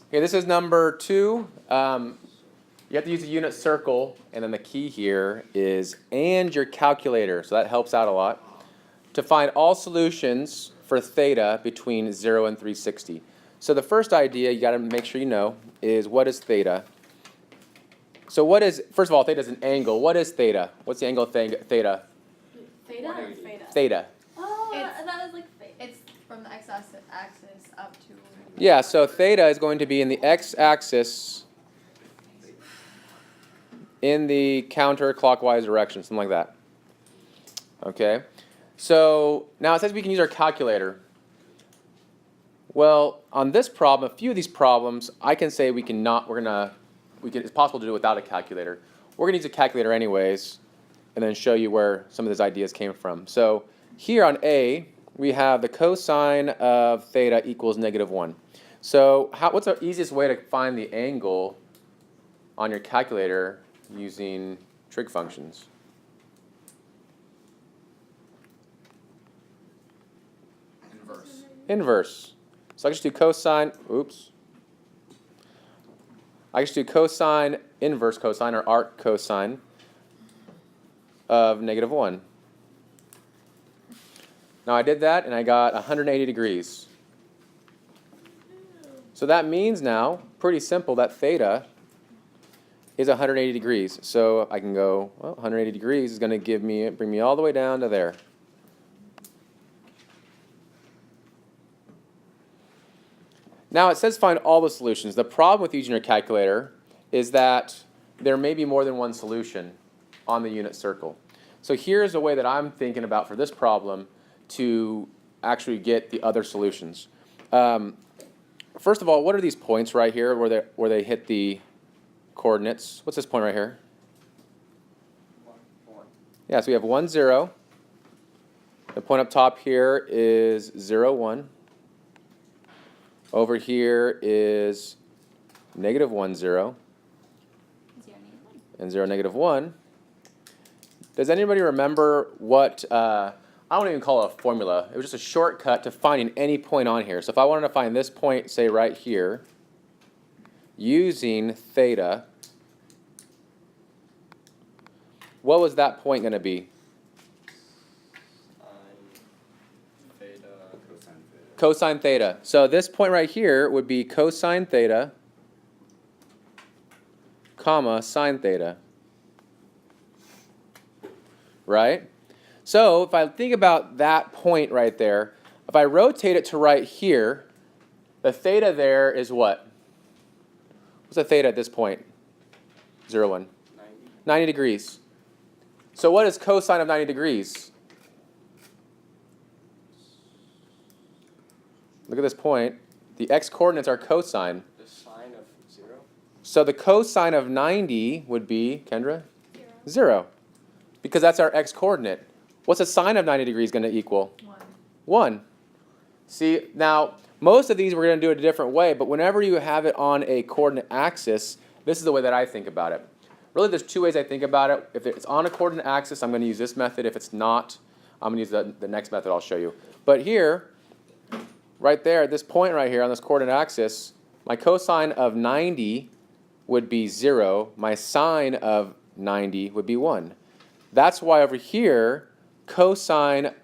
Okay, this is number 2. You have to use a unit circle, and then the key here is and your calculator, so that helps out a lot, to find all solutions for theta between 0 and 360. So the first idea you got to make sure you know is what is theta? So what is, first of all, theta is an angle. What is theta? What's the angle of theta? Theta or theta? Theta. Oh, that was like it's from the x-axis up to... Yeah, so theta is going to be in the x-axis in the counterclockwise direction, something like that. Okay? So now it says we can use our calculator. Well, on this problem, a few of these problems, I can say it's possible to do without a calculator. We're going to use a calculator anyways, and then show you where some of these ideas came from. So here on A, we have the cosine of theta equals -1. So what's the easiest way to find the angle on your calculator using trig functions? Inverse. So I can just do cosine, I can just do cosine, inverse cosine, or arc cosine of -1. Now I did that and I got 180 degrees. So that means now, pretty simple, that theta is 180 degrees. So I can go, well, 180 degrees is going to bring me all the way down to there. Now it says find all the solutions. The problem with using your calculator is that there may be more than one solution on the unit circle. So here's a way that I'm thinking about for this problem to actually get the other solutions. First of all, what are these points right here where they hit the coordinates? What's this point right here? 1. Yeah, so we have 1, 0. The point up top here is 0, 1. Over here is -1, 0. 0, And 0, -1. Does anybody remember what, I don't even call it a formula. It was just a shortcut to finding any point on here. So if I wanted to find this point, say right here, using theta, what was that point going to be? Theta, cosine theta. Cosine theta. So this point right here would be cosine theta, comma, sine theta. Right? So if I think about that point right there, if I rotate it to right here, the theta there is what? What's the theta at this point? 0, 1. 90 degrees. So what is cosine of 90 degrees? Look at this point. The x-coordinates are cosine. The sine of 0? So the cosine of 90 would be, Kendra? 0. Because that's our x-coordinate. What's the sine of 90 degrees going to equal? 1. See, now, most of these we're going to do it a different way, but whenever you have it on a coordinate axis, this is the way that I think about it. Really, there's two ways I think about it. If it's on a coordinate axis, I'm going to use this method. If it's not, I'm going to use the next method I'll show you. But here, right there, at this point right here on this coordinate axis, my cosine of 90 would be 0. My sine of 90 would be 1. That's why over here, cosine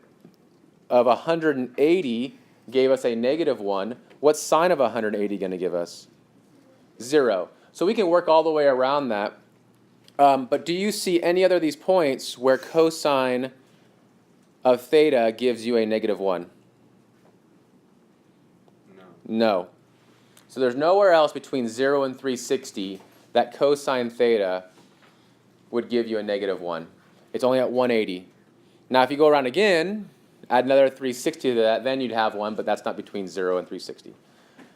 of 180 gave us a -1. What's sine of 180 going to give us? 0. So we can work all the way around that. But do you see any other of these points where cosine of theta gives you a -1? No. No. So there's nowhere else between 0 and 360 that cosine theta would give you a -1. It's only at 180. Now if you go around again, add another 360 to that, then you'd have 1, but that's not between 0 and 360.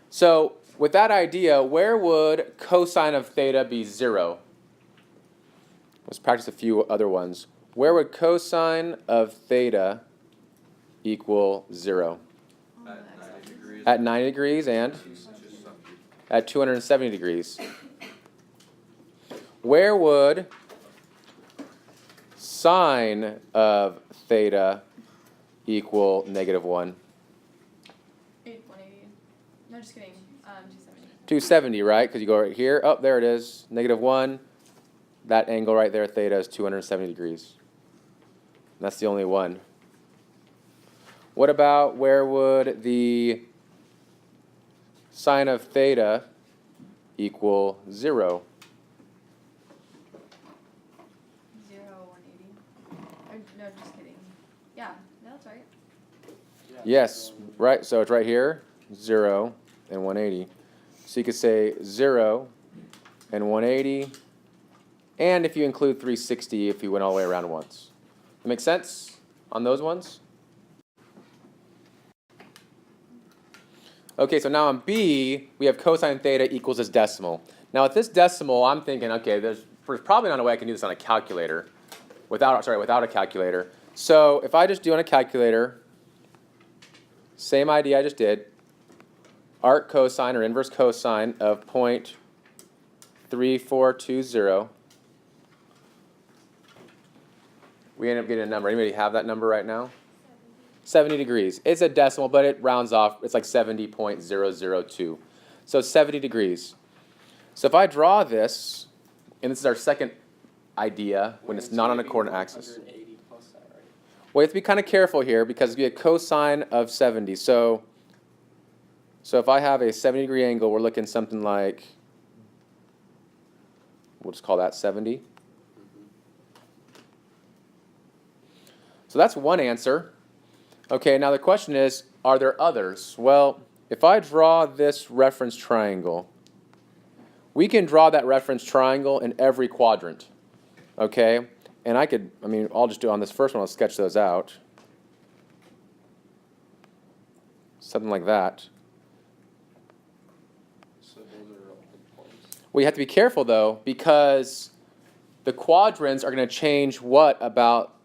So with that idea, where would cosine of theta be 0? Let's practice a few other ones. Where would cosine of theta equal 0? At 90 degrees. At 90 degrees and at 270 degrees. Where would sine of theta equal -1? 180. No, just kidding. 270. 270, right? Because you go right here. Oh, there it is. -1. That angle right there, theta, is 270 degrees. That's the only one. What about where would the sine of theta equal 0? 0, 180. Or, no, just kidding. Yeah, no, that's right. Yeah, Yes, so- right. So it's right here, 0 and 180. So you could say 0 and 180. And if you include 360, if you went all the way around once. That make sense on those ones? Okay, so now on B, we have cosine theta equals this decimal. Now with this decimal, I'm thinking, okay, there's probably not a way I can do this on a calculator, without a calculator. So if I just do on a calculator, same idea I just did, arc cosine or inverse cosine of 0.3420. We end up getting a number. Anybody have that number right now? 70 degrees. It's a decimal, but it rounds off. It's like 70.002. So 70 degrees. So if I draw this, and this is our second idea when it's not on a coordinate axis. 180 plus that, right? Well, you have to be kind of careful here because we have cosine of 70. So if I have a 70-degree angle, we're looking something like, we'll just call that 70. So that's one answer. Okay, now the question is, are there others? Well, if I draw this reference triangle, we can draw that reference triangle in every quadrant. Okay? And I'll just do on this first one, I'll sketch those out. Something like that. So those are all good points. Well, you have to be careful though, because the quadrants are going to change what about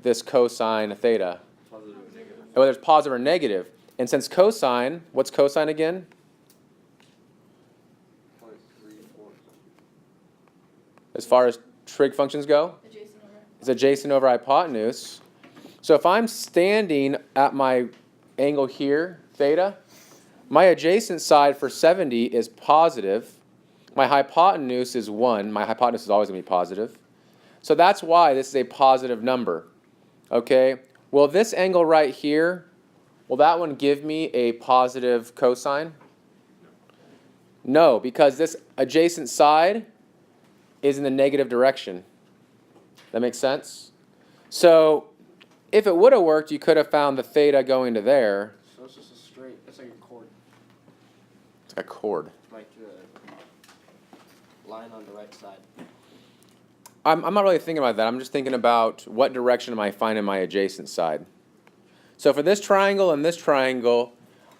this cosine theta? Positive or negative? Whether it's positive or negative. And since cosine, what's cosine again? 0.34. As far as trig functions go? Adjacent over. It's adjacent over hypotenuse. So if I'm standing at my angle here, theta, my adjacent side for 70 is positive. My hypotenuse is 1. My hypotenuse is always going to be positive. So that's why this is a positive number. Okay? Well, this angle right here, will that one give me a positive cosine? No, because this adjacent side is in the negative direction. That makes sense? So if it would have worked, you could have found the theta going to there. So it's just a straight, it's like a chord, It's like a chord. like the line on the right side. I'm not really thinking about that. I'm just thinking about what direction am I finding my adjacent side. So for this triangle and this triangle,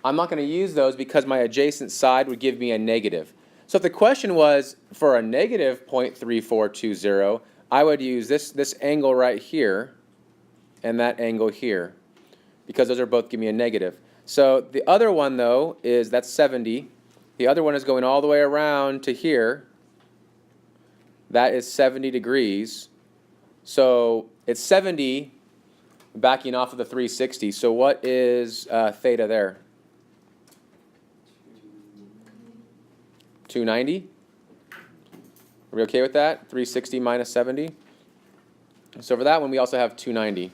I'm not going to use those because my adjacent side would give me a negative. So if the question was for a negative 0.3420, I would use this angle right here and that angle here because those are both giving me a negative. So the other one though is that's 70. The other one is going all the way around to here. That is 70 degrees. So it's 70 backing off of the 360. So what is theta there? 290? Are we okay with that? 360 minus 70? So for that one, we also have 290.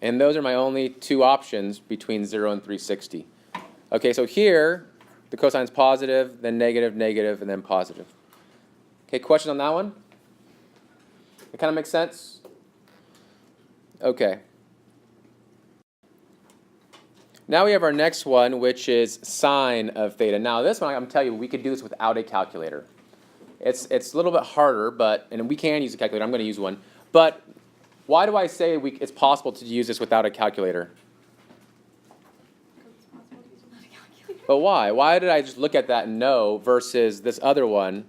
And those are my only two options between 0 and 360. Okay, so here, the cosine is positive, then negative, negative, and then positive. Okay, question on that one? It kind of makes sense? Okay. Now we have our next one, which is sine of theta. Now this one, I'm telling you, we could do this without a calculator. It's a little bit harder, and we can use a calculator. I'm going to use one. But why do I say it's possible to use this without a calculator? Because it's possible to use without a calculator. But why? Why did I just look at that and know versus this other one?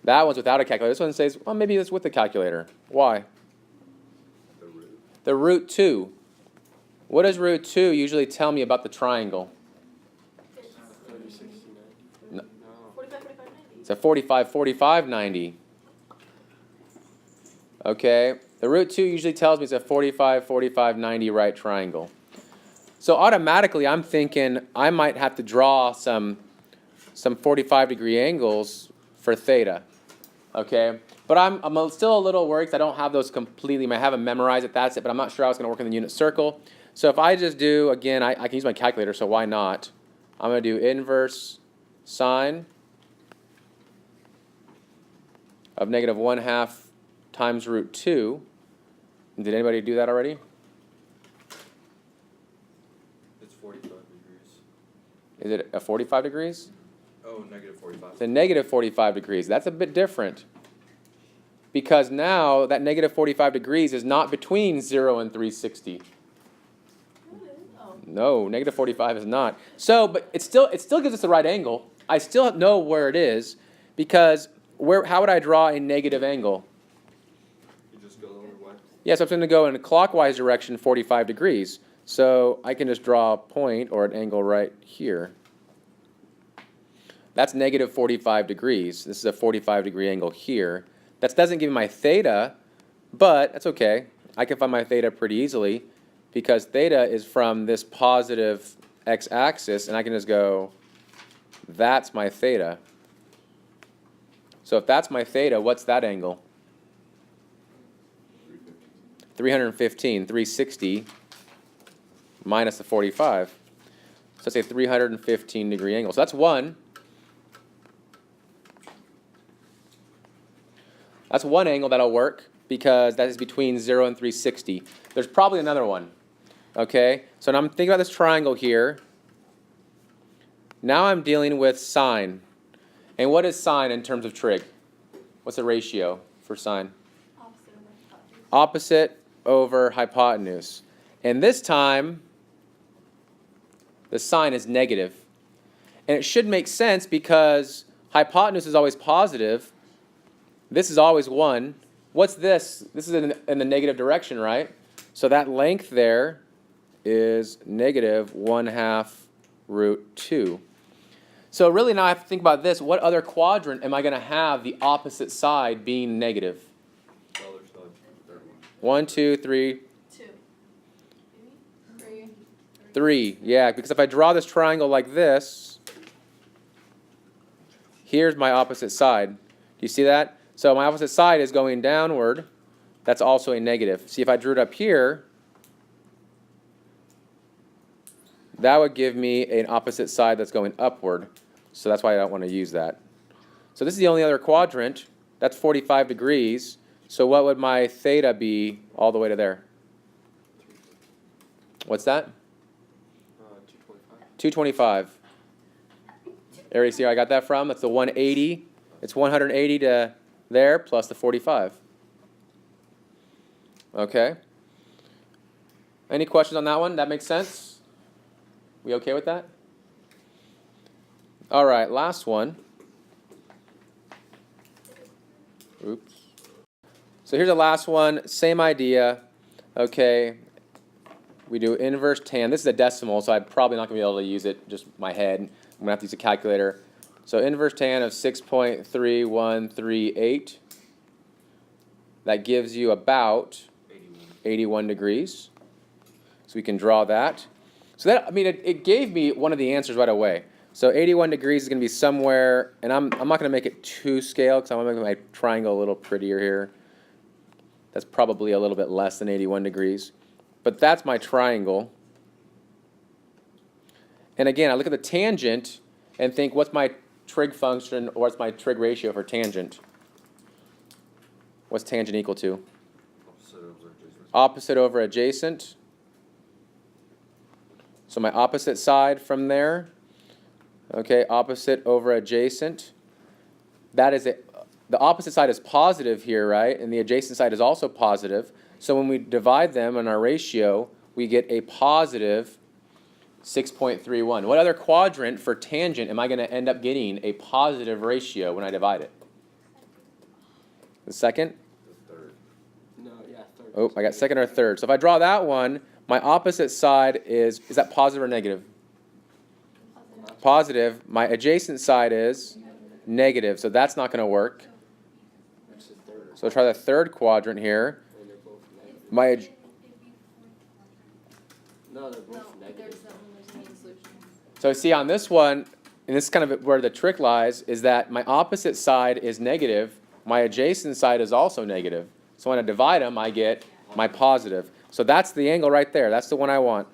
That one's without a calculator. This one says, well, maybe it's with a calculator. Why? The root. The root 2. What does root 2 usually tell me about the triangle? 3069. No. 45, 45, 90. It's a 45, 45, 90. Okay, the root 2 usually tells me it's a 45, 45, 90 right triangle. So automatically I'm thinking I might have to draw some 45-degree angles for theta, okay? But I'm still a little worried because I don't have those completely. I haven't memorized it, that's it, but I'm not sure how it's going to work in the unit circle. So if I just do, again, I can use my calculator, so why not? I'm going to do inverse sine of negative 1/2 times root 2. Did anybody do that already? It's 45 degrees. Is it a 45 degrees? Oh, negative 45. It's a negative 45 degrees. That's a bit different. Because now that negative 45 degrees is not between 0 and 360. No, negative 45 is not. So, but it still gives us the right angle. I still know where it is because how would I draw a negative angle? You just go over what? Yes, I'm going to go in a clockwise direction 45 degrees. So I can just draw a point or an angle right here. That's negative 45 degrees. This is a 45-degree angle here. That doesn't give me my theta, but that's okay. I can find my theta pretty easily because theta is from this positive x-axis, and I can just go, that's my theta. So if that's my theta, what's that angle? 315, 360 minus the 45. So let's say 315-degree angle. So that's one. That's one angle that'll work because that is between 0 and 360. There's probably another one. Okay? So now I'm thinking about this triangle here. Now I'm dealing with sine. And what is sine in terms of trig? What's the ratio for sine? Opposite over hypotenuse. And this time, the sine is negative. And it should make sense because hypotenuse is always positive. This is always 1. What's this? This is in the negative direction, right? So that length there is negative 1/2 root 2. So really now I have to think about this. What other quadrant am I going to have the opposite side being negative? The other side, the third one. 1, 2, 3, 2. 3. 3. Yeah, because if I draw this triangle like this, here's my opposite side. Do you see that? So my opposite side is going downward. That's also a negative. See, if I drew it up here, that would give me an opposite side that's going upward. So that's why I don't want to use that. So this is the only other quadrant. That's 45 degrees. So what would my theta be all the way to there? What's that? 225. 225. Everybody see where I got that from? That's the 180. It's 180 to there plus the 45. Okay. Any questions on that one? That makes sense? We okay with that? All right, last one. Oops. So here's the last one. Same idea. Okay. We do inverse tan. This is a decimal, so I'm probably not going to be able to use it, just my head. I'm going to have to use a calculator. So inverse tan of 6.3138. That gives you about 81 degrees. So we can draw that. So that, I mean, it gave me one of the answers right away. So 81 degrees is going to be somewhere, and I'm not going to make it to scale because I want to make my triangle a little prettier here. That's probably a little bit less than 81 degrees. But that's my triangle. And again, I look at the tangent and think, what's my trig function, or what's my trig ratio for tangent? What's tangent equal to? Opposite over adjacent. Opposite over adjacent. So my opposite side from there, okay, opposite over adjacent. That is it. The opposite side is positive here, right? And the adjacent side is also positive. So when we divide them in our ratio, we get a positive 6.31. What other quadrant for tangent am I going to end up getting a positive ratio when I divide it? The second? The third. No, yeah, third. Oh, I got second or third. So if I draw that one, my opposite side is that positive or negative? Positive. My adjacent side is negative, so that's not going to work. That's the third. So I'll try the third quadrant here. And they're both negative. My No, they're No, both there's negative. a mean solution. So see on this one, and this is kind of where the trick lies, is that my opposite side is negative, my adjacent side is also negative. So when I divide them, I get my positive. So that's the angle right there. That's the one I want.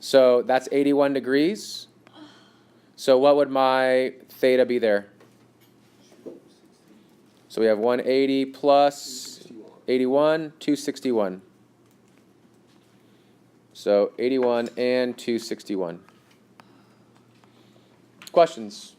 So that's 81 degrees. So what would my theta be there? So we have 180 plus 81, 261. So 81 and 261. Questions?